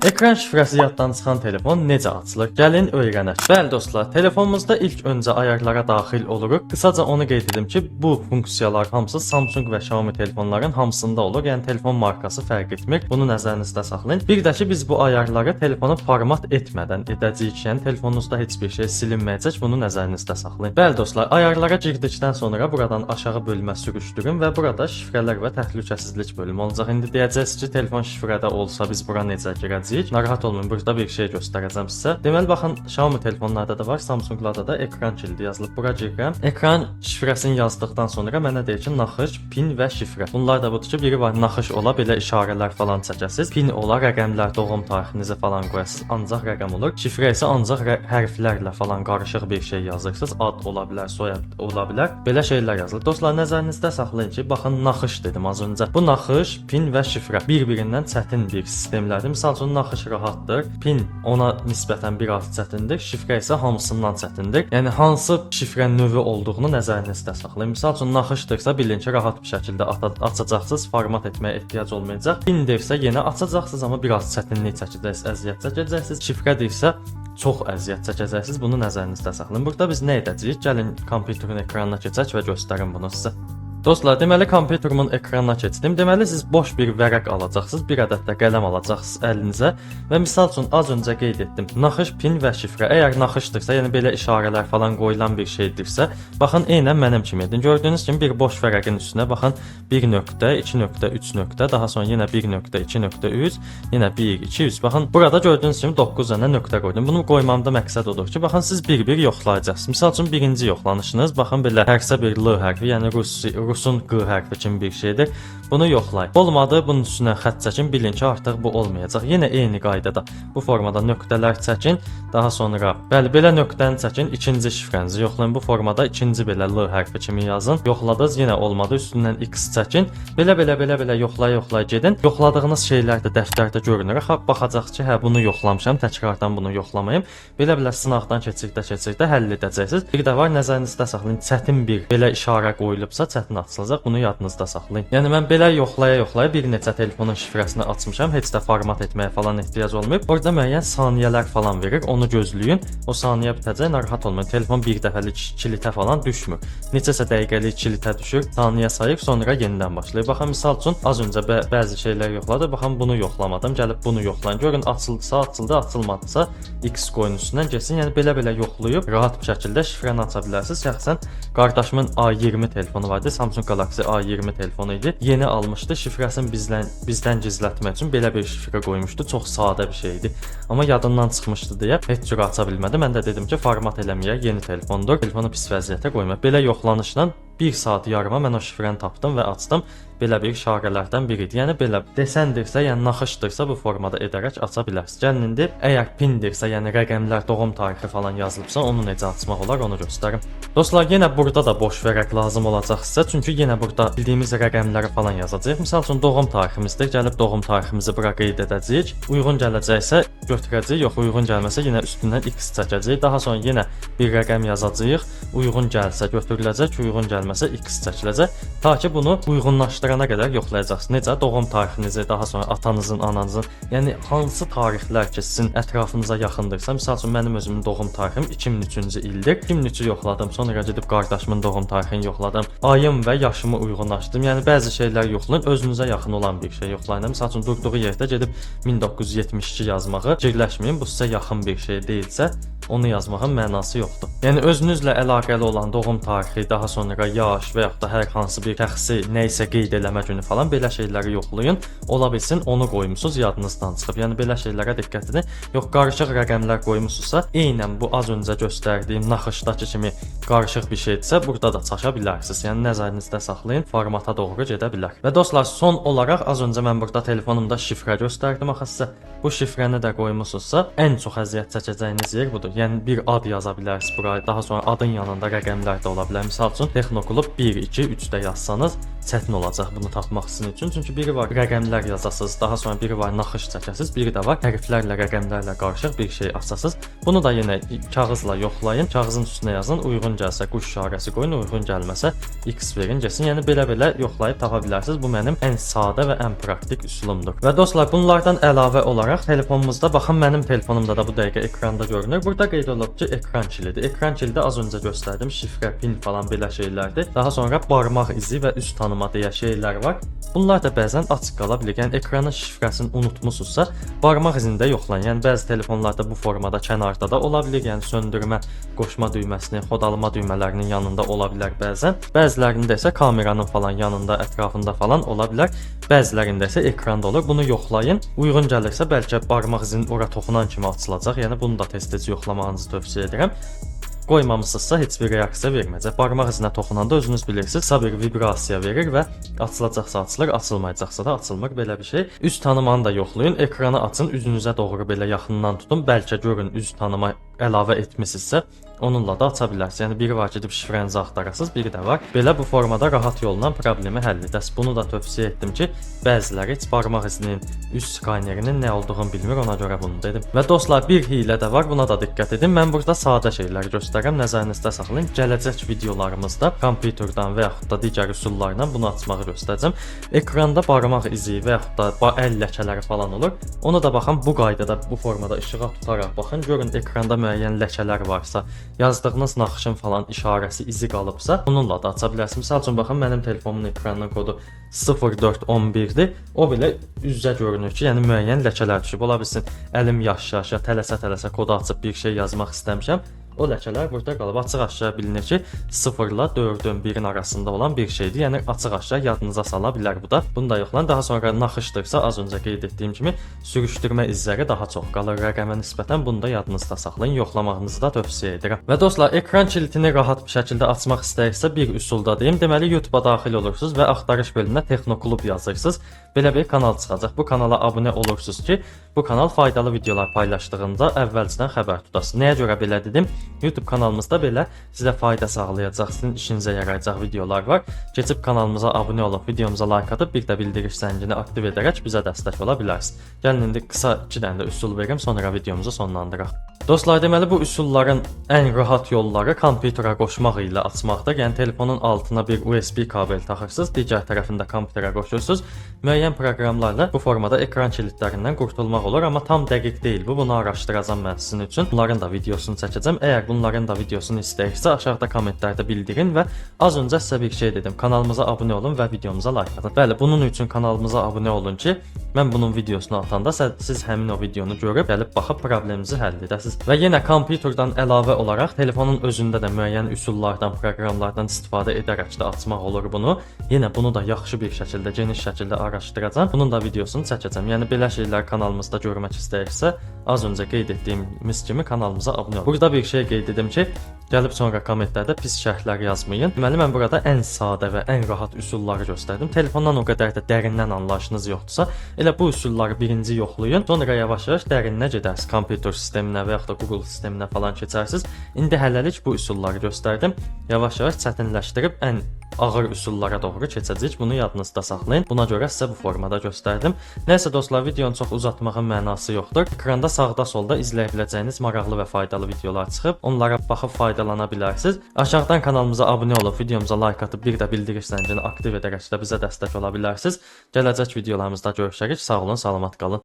Ekran şifrəsi yaddan çıxan telefon necə açılır? Gəlin öyrənək. Bəli dostlar, telefonumuzda ilk öncə ayarlara daxil oluruq. Qısaca onu qeyd edim ki, bu funksiyalar hamısı Samsung və Xiaomi telefonların hamısında olur. Yəni telefon markası fərq etmir. Bunu nəzərinizdə saxlayın. Bir də ki, biz bu ayarları telefona format etmədən edəcəyik. Yəni telefonunuzda heç bir şey silinməyəcək. Bunu nəzərinizdə saxlayın. Bəli dostlar, ayarlara girdikdən sonra buradan aşağı bölmə sürüşdürün və burada şifrələr və təhlükəsizlik bölümü olacaq. İndi deyəcəksiniz ki, telefon şifrədə olsa biz bura necə girəcəyik? Narahat olmayın, burada bir şey göstərəcəm sizə. Deməli baxın, Xiaomi telefonlarda da var, Samsunglarda da ekran kilidi yazılıb. Bura girirəm. Ekran şifrəsini yazdıqdan sonra mənə deyir ki, naxış, pin və şifrə. Bunlar da budur ki, biri var naxış ola, belə işarələr falan çəkəsiz. Pin ola, rəqəmlər, doğum tarixinizi falan qoyasınız. Ancaq rəqəm olur. Şifrə isə ancaq hərflərlə falan qarışıq bir şey yazırsınız. Ad ola bilər, soyad ola bilər. Belə şeylər yazılır. Dostlar, nəzərinizdə saxlayın ki, baxın naxış dedim az öncə. Bu naxış, pin və şifrə bir-birindən çətin bir sistemlərdir. Məsəl üçün naxış rahatdır, pin ona nisbətən bir az çətindir, şifrə isə hamısından çətindir. Yəni hansı şifrə növü olduğunu nəzərinizdə saxlayın. Məsəl üçün naxışdırsa bilin ki, rahat bir şəkildə açacaqsınız, format etməyə ehtiyac olmayacaq. Pindirsə yenə açacaqsınız, amma biraz çətinlik çəkəcəksiniz, əziyyət çəkəcəksiniz. Şifrədirsə çox əziyyət çəkəcəksiniz. Bunu nəzərinizdə saxlayın. Burada biz nə edəcəyik? Gəlin kompüterin ekranına keçək və göstərim bunu sizə. Dostlar, deməli kompüterimin ekranına keçdim. Deməli siz boş bir vərəq alacaqsınız, bir ədəd də qələm alacaqsınız əlinizə və misal üçün az öncə qeyd etdim. Naxış, pin və şifrə. Əgər naxışdırsa, yəni belə işarələr falan qoyulan bir şeydirsə, baxın eynən mənim kimi edin. Gördüyünüz kimi bir boş vərəqin üstünə baxın 1 nöqtə, 2 nöqtə, 3 nöqtə, daha sonra yenə 1 nöqtə, 2 nöqtə, 3, yenə 1, 2, 3. Baxın burada gördüyünüz kimi 9 dənə nöqtə qoydum. Bunu qoymamda məqsəd odur ki, baxın siz bir-bir yoxlayacaqsınız. Misal üçün birinci yoxlanışınız, baxın belə hərsə bir L hərfi, yəni Rusun Q hərfi kimi bir şeydir. Bunu yoxlayın. Olmadı, bunun üstünə xətt çəkin, bilin ki, artıq bu olmayacaq. Yenə eyni qaydada bu formada nöqtələr çəkin, daha sonra bəli, belə nöqtəni çəkin, ikinci şifrənizi yoxlayın. Bu formada ikinci belə L hərfi kimi yazın. Yoxladınız, yenə olmadı, üstündən X çəkin. Belə yoxlaya gedin. Yoxladığınız şeylər də dəftərdə görünür. Baxacaq ki, hə bunu yoxlamışam, təkrardan bunu yoxlamayım. Belə sınaqdan keçirdikdə həll edəcəksiniz. Bir də var, nəzərinizdə saxlayın. Çətin bir belə işarə qoyulubsa çətin açılacaq. Bunu yadınızda saxlayın. Yəni mən belə yoxlaya bir neçə telefonun şifrəsini açmışam. Heç də format etməyə falan ehtiyac olmayıb. Orada müəyyən saniyələr falan verir. Onu gözləyin. O saniyə bitəcək, narahat olmayın. Telefon bir dəfəlik kilitə falan düşmür. Neçəsə dəqiqəlik kilitə düşür. Saniyə sayıb sonra yenidən başlayır. Baxın misal üçün az öncə bəzi şeylər yoxladı. Baxın bunu yoxlamadım. Gəlib bunu yoxlayın. Görün açıldısa açıldı, açılmadısa X qoyun üstündən keçsin. Yəni belə yoxlayıb rahat bir şəkildə şifrəni aça bilərsiniz. Şəxsən qardaşımın A20 telefonu vardı. Samsung Galaxy A20 telefonu idi. Yeni almışdı. Şifrəsini bizdən gizlətmək üçün belə bir şifrə qoymuşdu. Çox sadə bir şey idi. Amma yadından çıxmışdı deyə heç cür aça bilmədi. Mən də dedim ki, format eləməyək, yeni telefondur. Telefonu pis vəziyyətə qoyma. Belə yoxlanışla 1 saat yarıma mən o şifrəni tapdım və açdım. Belə bir işarələrdən biridir. Yəni belə desəndirsə, yəni naxışdırsa bu formada edərək aça bilərsiniz. Gəlin indi əgər pindirsə, yəni rəqəmlər, doğum tarixi falan yazılıbsa, onu necə açmaq olar, onu göstərim. Dostlar, yenə burada da boş vərəq lazım olacaq sizə, çünki yenə burada bildiyimiz rəqəmləri falan yazacağıq. Məsəl üçün doğum tariximizdir. Gəlib doğum tariximizi bura qeyd edəcəyik. Uyğun gələcəksə götürəcəyik, yox uyğun gəlməsə yenə üstündən X çəkəcəyik. Daha sonra yenə bir rəqəm yazacağıq. Uyğun gəlsə götürüləcək, uyğun gəlməsə X çəkiləcək. Ta ki bunu uyğunlaşdırana qədər yoxlayacaqsınız. Necə? Doğum tarixinizi, daha sonra atanızın, ananızın, yəni hansı tarixlər ki sizin ətrafınıza yaxındırsa, məsəl üçün mənim özümün doğum tarixim 2003-cü ildir. 2003-ü yoxladım, sonra gedib qardaşımın doğum tarixini yoxladım. Ayım və yaşımı uyğunlaşdırdım. Yəni bəzi şeylər yoxlayın, özünüzə yaxın olan bir şey yoxlayın. Məsəl üçün durduğu yerdə gedib 1972 yazmağı fikirləşməyin. Bu sizə yaxın bir şey deyilsə, onu yazmağın mənası yoxdur. Yəni özünüzlə əlaqəli olan doğum tarixi, daha sonra yaş və yaxud da hər hansı bir şəxsi nə isə qeyd eləmə günü falan belə şeyləri yoxlayın. Ola bilsin onu qoymusunuz, yadınızdan çıxıb. Yəni belə şeylərə diqqət edin. Yox qarışıq rəqəmlər qoymusunuzsa, eynən bu az öncə göstərdiyim naxışdakı kimi qarışıq bir şeydirsə, burada da çaşa bilərsiniz. Yəni nəzərinizdə saxlayın, formata doğru gedə bilər. Və dostlar, son olaraq az öncə mən burada telefonumda şifrə göstərdim axı sizə. Bu şifrəni də qoymusunuzsa, ən çox əziyyət çəkəcəyiniz yer budur. Yəni bir ad yaza bilərsiniz buraya, daha sonra adın yanında rəqəmlər də ola bilər. Misal üçün Texnoklub 1, 2, 3 də yazsanız çətin olacaq bunu tapmaq sizin üçün. Çünki biri var rəqəmlər yazasınız, daha sonra biri var naxış çəkəsiniz, biri də var hərflərlə, rəqəmlərlə qarışıq bir şey açasınız. Bunu da yenə kağızla yoxlayın. Kağızın üstünə yazın, uyğun gəlsə quş işarəsi qoyun, uyğun gəlməsə X verin, gəlsin. Yəni belə yoxlayıb tapa bilərsiniz. Bu mənim ən sadə və ən praktik üsulumdur. Və dostlar, bunlardan əlavə olaraq telefonumuzda baxın, mənim telefonumda da bu dəqiqə ekranda görünür. Burada qeyd olunub ki, ekran kilidi. Ekran kilidi az öncə göstərdim, şifrə, pin falan belə şeylərdir. Daha sonra barmaq izi və üz tanıma deyə şeylər var. Bunlar da bəzən açıq qala bilər. Yəni ekranın şifrəsini unutmusunuzsa, barmaq izini də yoxlayın. Yəni bəzi telefonlarda bu formada kənarda da ola bilər. Yəni söndürmə, qoşma düyməsinin, xodalama düymələrinin yanında ola bilər bəzən. Bəzilərində isə kameranın falan yanında, ətrafında falan ola bilər. Bəzilərində isə ekranda olur. Bunu yoxlayın. Uyğun gəlirsə bəlkə barmaq izinin ora toxunan kimi açılacaq. Yəni bunu da tez-tez yoxlamağınızı tövsiyə edirəm. Qoymamısınızsa heç bir reaksiya verməyəcək. Barmaq izinə toxunanda özünüz bilirsiniz, qısa bir vibrasiya verir və açılacaqsa açılır, açılmayacaqsa da açılmır, belə bir şey. Üz tanımanı da yoxlayın, ekranı açın, üzünüzə doğru belə yaxından tutun. Bəlkə görün üz tanıma əlavə etmisinizsə, onunla da aça bilərsiniz. Yəni biri var gedib şifrənizi axtarasınız, biri də var belə bu formada rahat yolla problemi həll edəsiniz. Bunu da tövsiyə etdim ki, bəziləri heç barmaq izinin, üz skanerinin nə olduğunu bilmir, ona görə bunu dedim. Və dostlar, bir hiylə də var, buna da diqqət edin. Mən burada sadə şeylər göstərirəm, nəzərinizdə saxlayın. Gələcək videolarımızda kompüterdən və yaxud da digər üsullarla bunu açmağı göstərəcəm. Ekranda barmaq izi və yaxud da əl ləkələri falan olur. Ona da baxın, bu qaydada, bu formada işığa tutaraq baxın, görün ekranda müəyyən ləkələr varsa, yazdığınız naxışın falan işarəsi, izi qalıbsa, bununla da aça bilərsiniz. Məsəl üçün baxın, mənim telefonumun ekranının kodu 0411-dir. O belə üzə görünür ki, yəni müəyyən ləkələr düşüb. Ola bilsin, əlim yaşa-yaşa, tələsə-tələsə kodu açıb bir şey yazmaq istəmişəm. O ləkələr burada qalıb. Açıq-aşağı bilinir ki, 0 ilə 4-ün 1-in arasında olan bir şeydir. Yəni açıq-aşağı yadınıza sala bilər bu da. Bunu da yoxlayın. Daha sonra naxışdırsa, az öncə qeyd etdiyim kimi, sürüşdürmə izləri daha çox qalır rəqəmə nisbətən. Bunu da yadınızda saxlayın. Yoxlamağınızı da tövsiyə edirəm. Və dostlar, ekran kilidini rahat bir şəkildə açmaq istəyirsə, bir üsulda deyim. Deməli, YouTube-a daxil olursunuz və axtarış bölümünə Texnoklub yazırsınız. Belə bir kanal çıxacaq. Bu kanala abunə olursunuz ki, bu kanal faydalı videolar paylaşdığında əvvəlcədən xəbər tutasınız. Nəyə görə belə dedim? YouTube kanalımızda belə sizə fayda sağlayacaq, sizin işinizə yarayacaq videolar var. Keçib kanalımıza abunə olub, videomuza like atıb, bir də bildiriş zəngini aktiv edərək bizə dəstək ola bilərsiniz. Gəlin indi qısa 2 dənə də üsul verim, sonra videomuzu sonlandıraq. Dostlar, deməli bu üsulların ən rahat yolları kompüterə qoşmaq ilə açmaqdır. Yəni telefonun altına bir USB kabel taxırsınız, digər tərəfində kompüterə qoşursunuz. Müəyyən proqramlarla bu formada ekran kilidlərindən qurtulmaq olur, amma tam dəqiq deyil bu. Bunu araşdıracağam mən sizin üçün. Bunların da videosunu çəkəcəm. Əgər bunların da videosunu istəyirsə, aşağıda kommentlərdə bildirin və az öncə sizə bir şey dedim. Kanalımıza abunə olun və videomuza like atın. Bəli, bunun üçün kanalımıza abunə olun ki, mən bunun videosunu atanda siz həmin o videonu görüb gəlib baxıb probleminizi həll edəsiniz. Və yenə kompüterdən əlavə olaraq telefonun özündə də müəyyən üsullardan, proqramlardan istifadə edərək də açmaq olur bunu. Yenə bunu da yaxşı bir şəkildə, geniş şəkildə araşdıracağam. Bunun da videosunu çəkəcəm. Yəni belə şeylər kanalımızda görmək istəyirsə, az öncə qeyd etdiyimiz kimi kanalımıza abunə olun. Burada bir şey qeyd edim ki, gəlib sonra kommentlərdə pis şərhlər yazmayın. Deməli, mən burada ən sadə və ən rahat üsulları göstərdim. Telefondan o qədər də dərindən anlayışınız yoxdursa, elə bu üsulları birinci yoxlayın, sonra yavaş-yavaş dərininə gedərsiniz. Kompüter sisteminə və yaxud da Google sisteminə falan keçərsiniz. İndi hələlik bu üsulları göstərdim. Yavaş-yavaş çətinləşdirib ən ağır üsullara doğru keçəcəyik. Bunu yadınızda saxlayın. Buna görə sizə bu formada göstərdim. Nəysə dostlar, videonu çox uzatmağın mənası yoxdur. Ekranda sağda solda izləyə biləcəyiniz maraqlı və faydalı videolar çıxıb, onlara baxıb faydalana bilərsiniz. Aşağıdan kanalımıza abunə olub, videomuza like atıb, bir də bildiriş zəngini aktiv edərək də bizə dəstək ola bilərsiniz. Gələcək videolarımızda görüşərik. Sağ olun, salamat qalın.